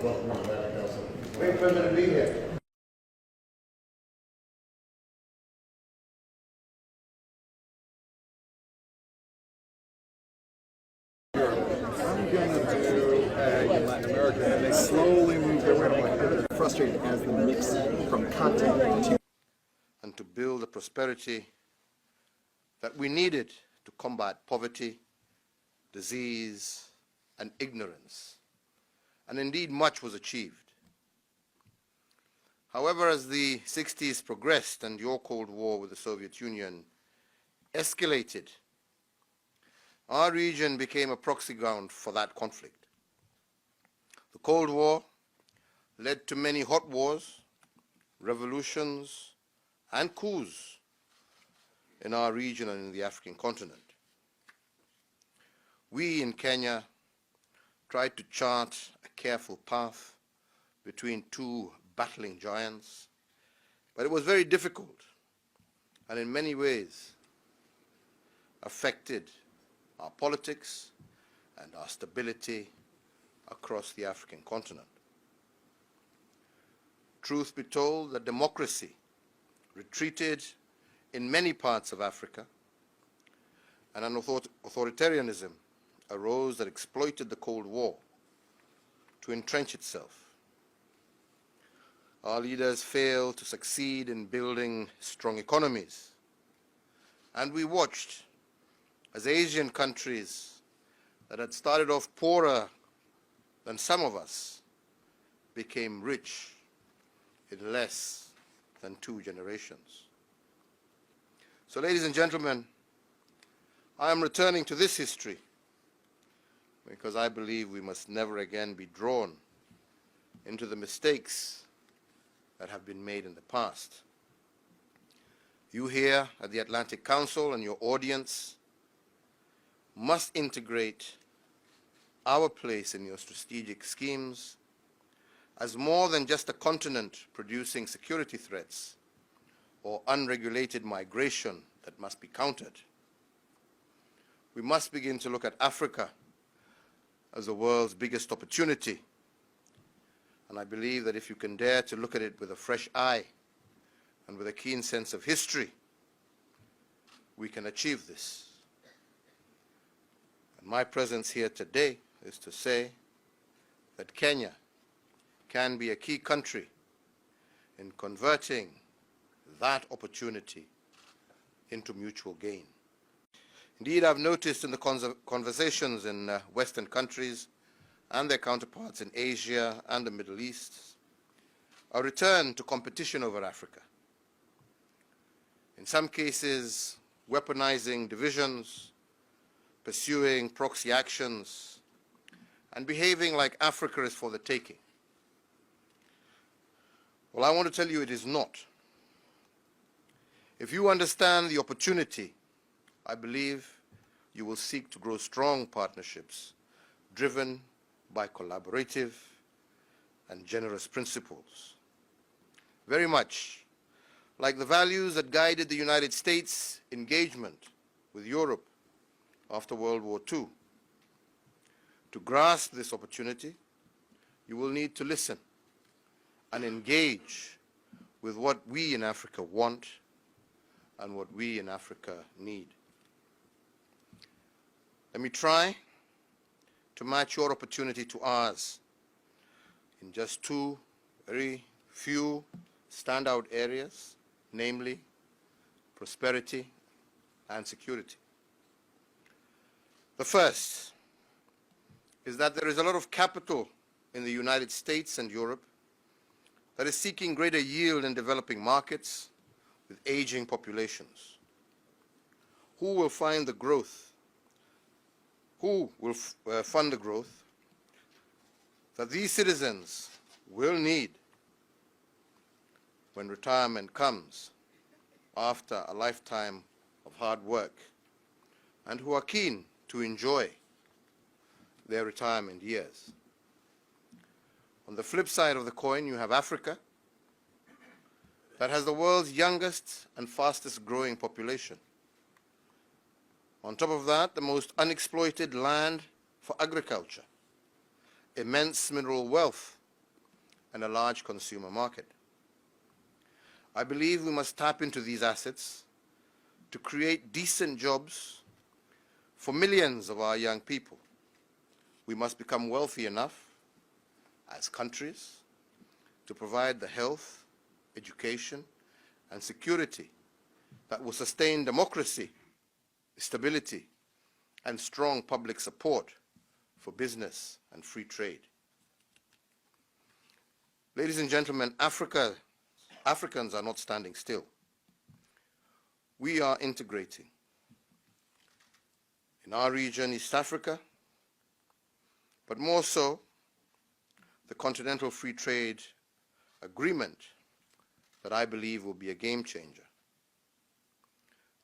Welcome to the Council. Great pleasure to be here. I'm going to Latin America, and they slowly move their way away. Frustrated as the mix from content to and to build the prosperity that we needed to combat poverty, disease, and ignorance. And indeed, much was achieved. However, as the 60s progressed and your Cold War with the Soviet Union escalated, our region became a proxy ground for that conflict. The Cold War led to many hot wars, revolutions, and coups in our region and in the African continent. We in Kenya tried to chart a careful path between two battling giants, but it was very difficult and in many ways affected our politics and our stability across the African continent. Truth be told, that democracy retreated in many parts of Africa, and an authoritarianism arose that exploited the Cold War to entrench itself. Our leaders failed to succeed in building strong economies, and we watched as Asian countries that had started off poorer than some of us became rich in less than 2 generations. So, ladies and gentlemen, I am returning to this history because I believe we must never again be drawn into the mistakes that have been made in the past. You here at the Atlantic Council and your audience must integrate our place in your strategic schemes as more than just a continent producing security threats or unregulated migration that must be countered. We must begin to look at Africa as the world's biggest opportunity. And I believe that if you can dare to look at it with a fresh eye and with a keen sense of history, we can achieve this. And my presence here today is to say that Kenya can be a key country in converting that opportunity into mutual gain. Indeed, I've noticed in the conversations in Western countries and their counterparts in Asia and the Middle East a return to competition over Africa. In some cases, weaponizing divisions, pursuing proxy actions, and behaving like Africa is for the taking. Well, I want to tell you it is not. If you understand the opportunity, I believe you will seek to grow strong partnerships driven by collaborative and generous principles. Very much like the values that guided the United States' engagement with Europe after World War II. To grasp this opportunity, you will need to listen and engage with what we in Africa want and what we in Africa need. Let me try to match your opportunity to ours in just 2 very few standout areas, namely prosperity and security. The first is that there is a lot of capital in the United States and Europe that is seeking greater yield in developing markets with aging populations. Who will find the growth? Who will fund the growth that these citizens will need when retirement comes after a lifetime of hard work, and who are keen to enjoy their retirement years? On the flip side of the coin, you have Africa that has the world's youngest and fastest growing population. On top of that, the most unexploited land for agriculture, immense mineral wealth and a large consumer market. I believe we must tap into these assets to create decent jobs for millions of our young people. We must become wealthy enough as countries to provide the health, education, and security that will sustain democracy, stability, and strong public support for business and free trade. Ladies and gentlemen, Africans are not standing still. We are integrating. In our region, East Africa, but more so, the Continental Free Trade Agreement that I believe will be a game changer.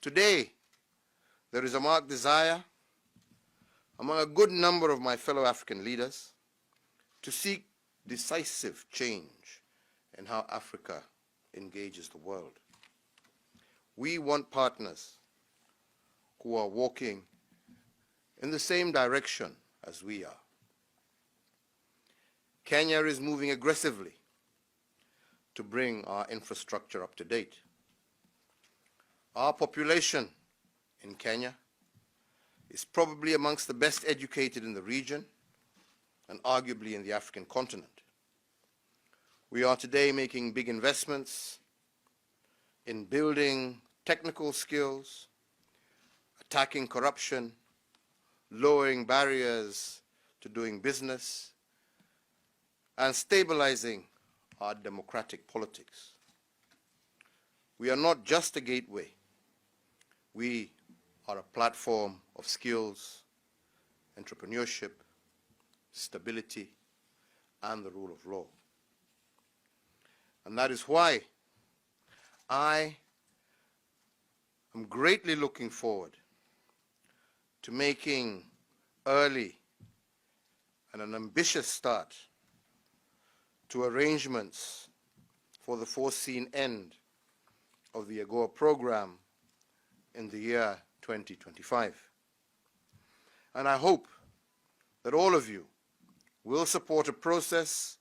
Today, there is a marked desire among a good number of my fellow African leaders to seek decisive change in how Africa engages the world. We want partners who are walking in the same direction as we are. Kenya is moving aggressively to bring our infrastructure up to date. Our population in Kenya is probably amongst the best educated in the region and arguably in the African continent. We are today making big investments in building technical skills, attacking corruption, lowering barriers to doing business, and stabilizing our democratic politics. We are not just a gateway. We are a platform of skills, entrepreneurship, stability, and the rule of law. And that is why I am greatly looking forward to making early and an ambitious start to arrangements for the foreseen end of the AGOA program in the year 2025. And I hope that all of you will support a process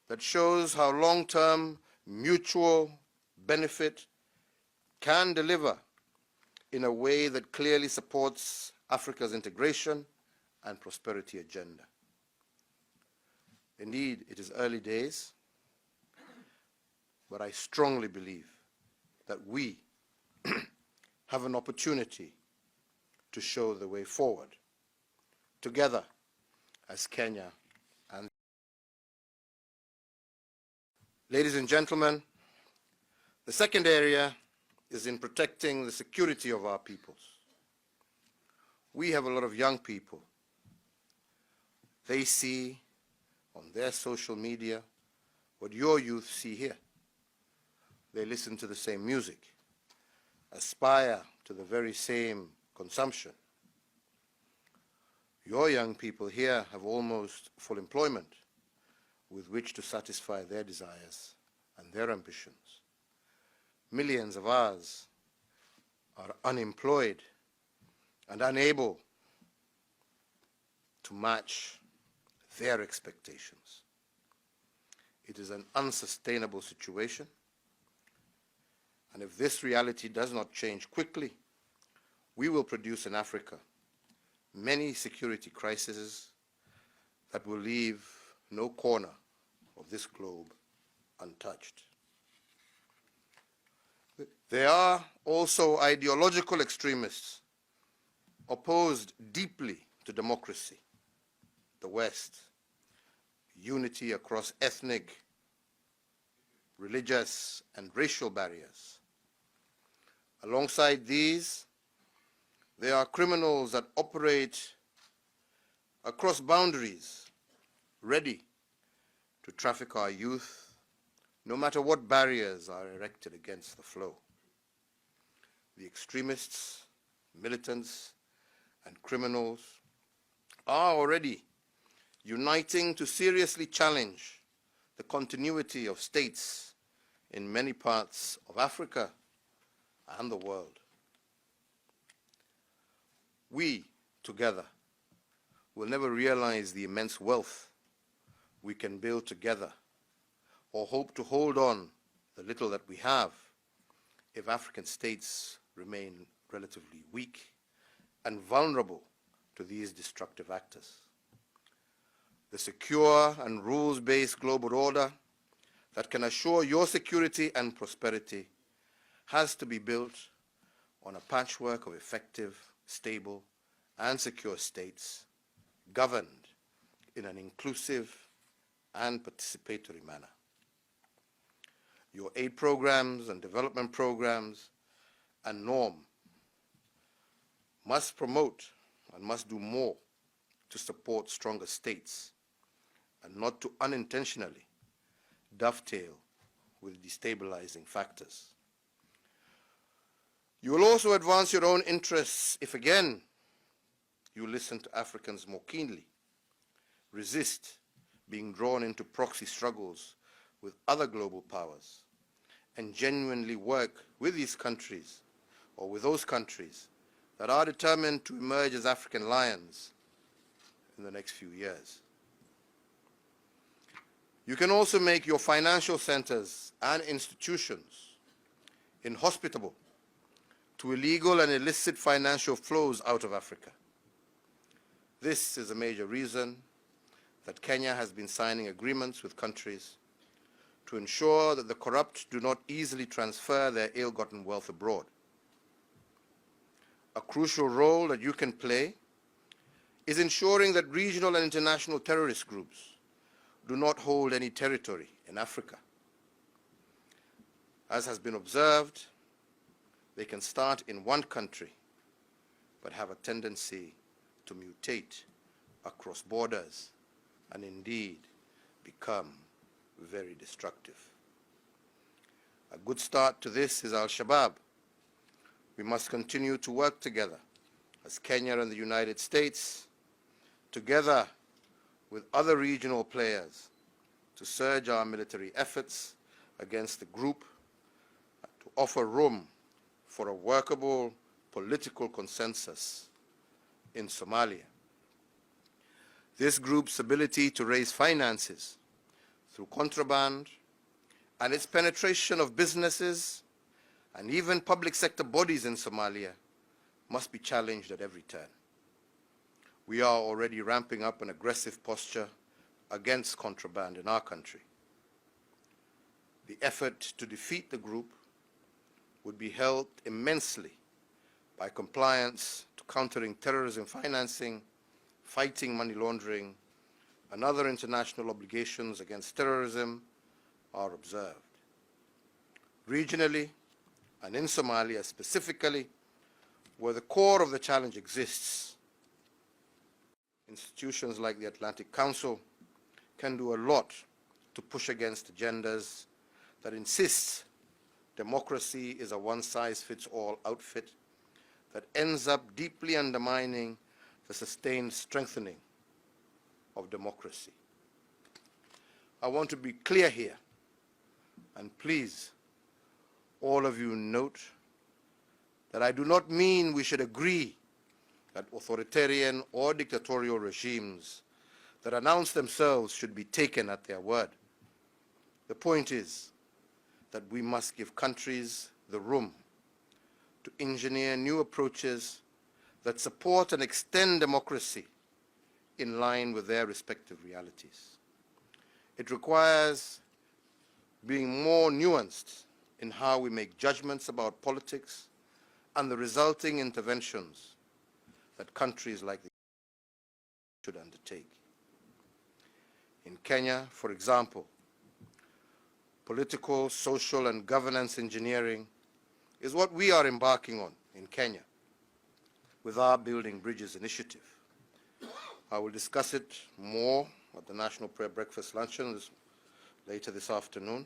that shows how long-term mutual benefit can deliver in a way that clearly supports Africa's integration and prosperity agenda. Indeed, it is early days, but I strongly believe that we have an opportunity to show the way forward, together as Kenya. And ladies and gentlemen, the second area is in protecting the security of our peoples. We have a lot of young people. They see on their social media what your youth see here. They listen to the same music, aspire to the very same consumption. Your young people here have almost full employment with which to satisfy their desires and their ambitions. Millions of ours are unemployed and unable to match their expectations. It is an unsustainable situation, and if this reality does not change quickly, we will produce in Africa many security crises that will leave no corner of this globe untouched. There are also ideological extremists opposed deeply to democracy, the West, unity across ethnic, religious, and racial barriers. Alongside these, there are criminals that operate across boundaries, ready to traffic our youth, no matter what barriers are erected against the flow. The extremists, militants, and criminals are already uniting to seriously challenge the continuity of states in many parts of Africa and the world. We, together, will never realize the immense wealth we can build together or hope to hold on the little that we have if African states remain relatively weak and vulnerable to these destructive actors. The secure and rules-based global order that can assure your security and prosperity has to be built on a patchwork of effective, stable, and secure states governed in an inclusive and participatory manner. Your aid programs and development programs and norm must promote and must do more to support stronger states and not to unintentionally dovetail with destabilizing factors. You will also advance your own interests if again you listen to Africans more keenly, resist being drawn into proxy struggles with other global powers, and genuinely work with these countries or with those countries that are determined to emerge as African lions in the next few years. You can also make your financial centers and institutions inhospitable to illegal and illicit financial flows out of Africa. This is a major reason that Kenya has been signing agreements with countries to ensure that the corrupt do not easily transfer their ill-gotten wealth abroad. A crucial role that you can play is ensuring that regional and international terrorist groups do not hold any territory in Africa. As has been observed, they can start in one country but have a tendency to mutate across borders and indeed become very destructive. A good start to this is Al-Shabaab. We must continue to work together as Kenya and the United States, together with other regional players, to surge our military efforts against the group, to offer room for a workable political consensus in Somalia. This group's ability to raise finances through contraband and its penetration of businesses and even public sector bodies in Somalia must be challenged at every turn. We are already ramping up an aggressive posture against contraband in our country. The effort to defeat the group would be helped immensely by compliance to countering terrorism financing, fighting money laundering, and other international obligations against terrorism are observed. Regionally, and in Somalia specifically, where the core of the challenge exists, institutions like the Atlantic Council can do a lot to push against agendas that insist democracy is a one-size-fits-all outfit that ends up deeply undermining the sustained strengthening of democracy. I want to be clear here, and please, all of you note that I do not mean we should agree that authoritarian or dictatorial regimes that announce themselves should be taken at their word. The point is that we must give countries the room to engineer new approaches that support and extend democracy in line with their respective realities. It requires being more nuanced in how we make judgments about politics and the resulting interventions that countries like the should undertake. In Kenya, for example, political, social, and governance engineering is what we are embarking on in Kenya with our Building Bridges initiative. I will discuss it more at the National Prayer Breakfast Luncheon later this afternoon,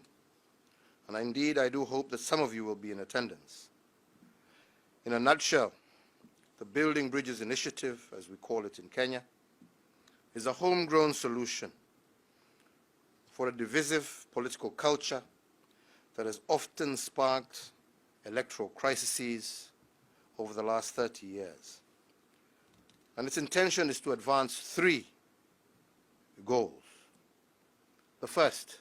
and indeed I do hope that some of you will be in attendance. In a nutshell, the Building Bridges initiative, as we call it in Kenya, is a homegrown solution for a divisive political culture that has often sparked electoral crises over the last 30 years. And its intention is to advance three goals. The first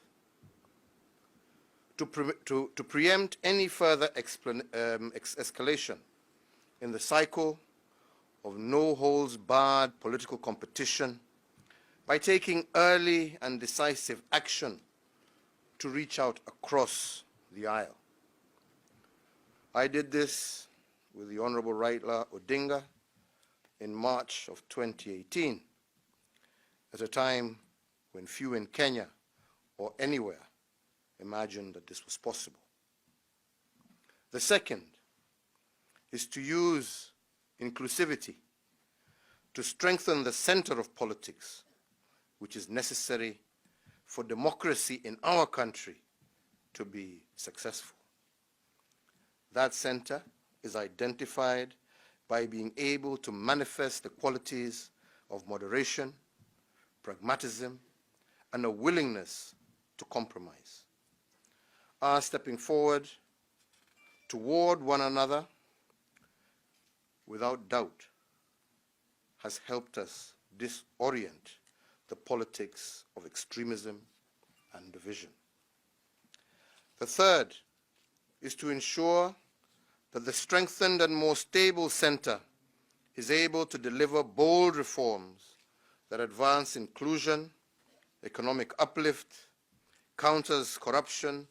to preempt any further escalation in the cycle of no-holds-barred political competition by taking early and decisive action to reach out across the aisle. I did this with the Honorable Raila Odinga in March of 2018, at a time when few in Kenya or anywhere imagined that this was possible. The second is to use inclusivity to strengthen the center of politics, which is necessary for democracy in our country to be successful. That center is identified by being able to manifest the qualities of moderation, pragmatism, and a willingness to compromise. Our stepping forward toward one another without doubt has helped us disorient the politics of extremism and division. The third is to ensure that the strengthened and more stable center is able to deliver bold reforms that advance inclusion, economic uplift, counters corruption,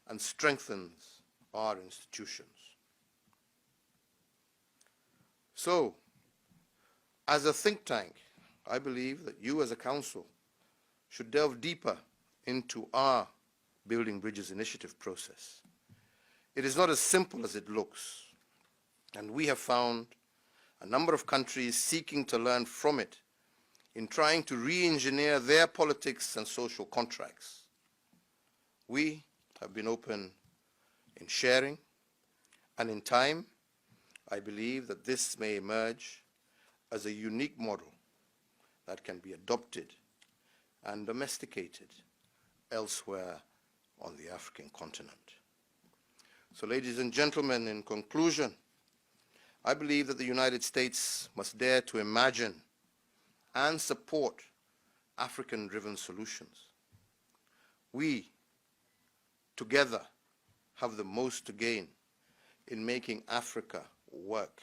and strengthens our institutions. So, as a think tank, I believe that you as a council should delve deeper into our Building Bridges initiative process. It is not as simple as it looks, and we have found a number of countries seeking to learn from it in trying to re-engineer their politics and social contracts. We have been open in sharing, and in time, I believe that this may emerge as a unique model that can be adopted and domesticated elsewhere on the African continent. So, ladies and gentlemen, in conclusion, I believe that the United States must dare to imagine and support African-driven solutions. We, together, have the most to gain in making Africa work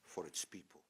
for its people.